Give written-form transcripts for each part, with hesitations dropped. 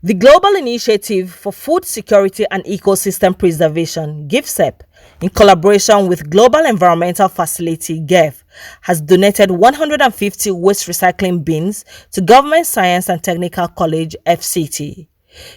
The Global Initiative for Food Security and Ecosystem Preservation, GIFSEP, in collaboration with Global Environmental Facility GEF, has donated 150 waste recycling bins to Government Science and Technical College FCT.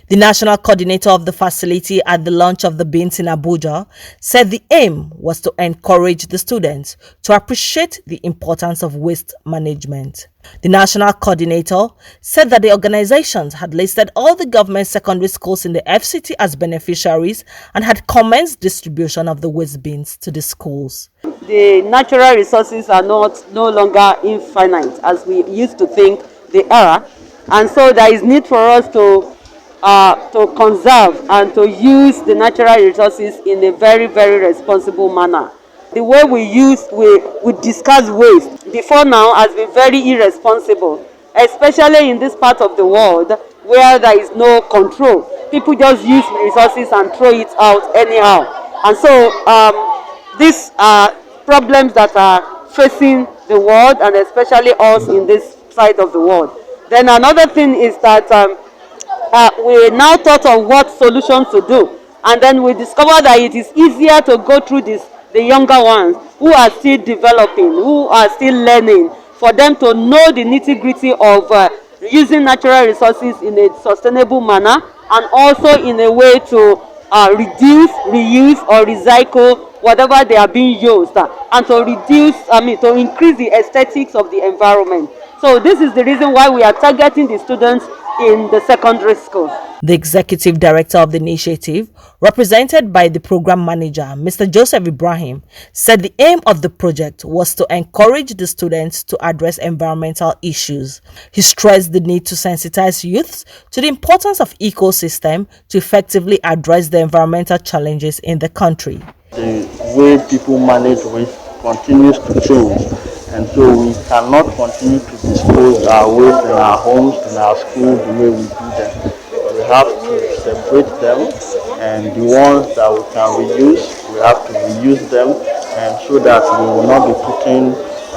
The national coordinator of the facility at the launch of the bins in Abuja said the aim was to encourage the students to appreciate the importance of waste management. The national coordinator said that the organizations had listed all the government secondary schools in the FCT as beneficiaries and had commenced distribution of the waste bins to the schools. The natural resources are no longer infinite as we used to think they are, and so there is need for us to conserve and to use the natural resources in a very, very responsible manner. The way we discuss waste before now has been very irresponsible, especially in this part of the world where there is no control. People just use resources and throw it out anyhow. And so these are problems that are facing the world, and especially us in this side of the world. Then another thing is that we now thought of what solutions to do, and then we discovered that it is easier to go through the younger ones who are still developing, who are still learning, for them to know the nitty-gritty of using natural resources in a sustainable manner, and also in a way to reduce, reuse or recycle whatever they are being used, and to increase the aesthetics of the environment. So this is the reason why we are targeting the students in the secondary school. The executive director of the initiative, represented by the program manager, Mr. Joseph Ibrahim, said the aim of the project was to encourage the students to address environmental issues. He stressed the need to sensitize youths to the importance of ecosystem to effectively address the environmental challenges in the country. The way people manage waste continues to change. And so we cannot continue to dispose our waste in our homes, in our schools, the way we do them. We have to separate them, and the ones that we can reuse, we have to reuse them, and so that we will not be putting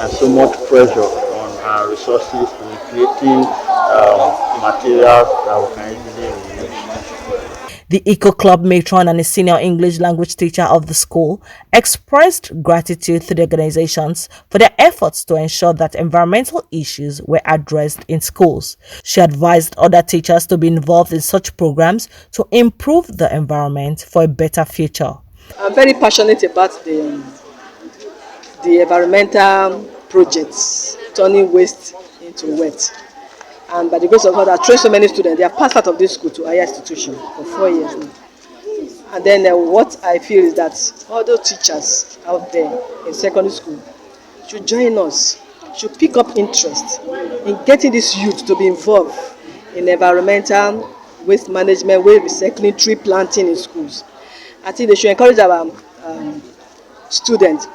so much pressure on our resources in creating materials that we can easily reuse. The Eco Club matron and a senior English language teacher of the school expressed gratitude to the organizations for their efforts to ensure that environmental issues were addressed in schools. She advised other teachers to be involved in such programs to improve the environment for a better future. I'm very passionate about the environmental projects, turning waste into wealth. And by the grace of God, I trained so many students. They are passed out of this school to higher institution for 4 years now. And then what I feel is that all those teachers out there in secondary school should join us, should pick up interest in getting this youth to be involved in environmental waste management, waste recycling, tree planting in schools. I think they should encourage our students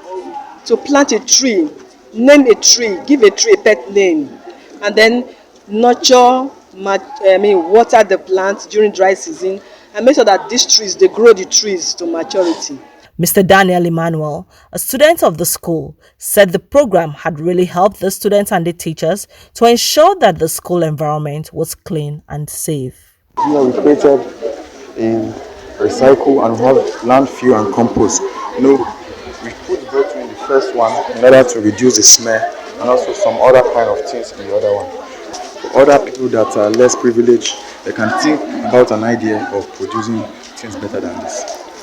to plant a tree, name a tree, give a tree a pet name, and then nurture, water the plants during dry season, and make sure that these trees, they grow the trees to maturity. Mr. Daniel Emmanuel, a student of the school, said the program had really helped the students and the teachers to ensure that the school environment was clean and safe. Here we created in recycle and we have landfill and compost. We put both in the first one in order to reduce the smell, and also some other kind of things in the other one. For other people that are less privileged, they can think about an idea of producing things better than this.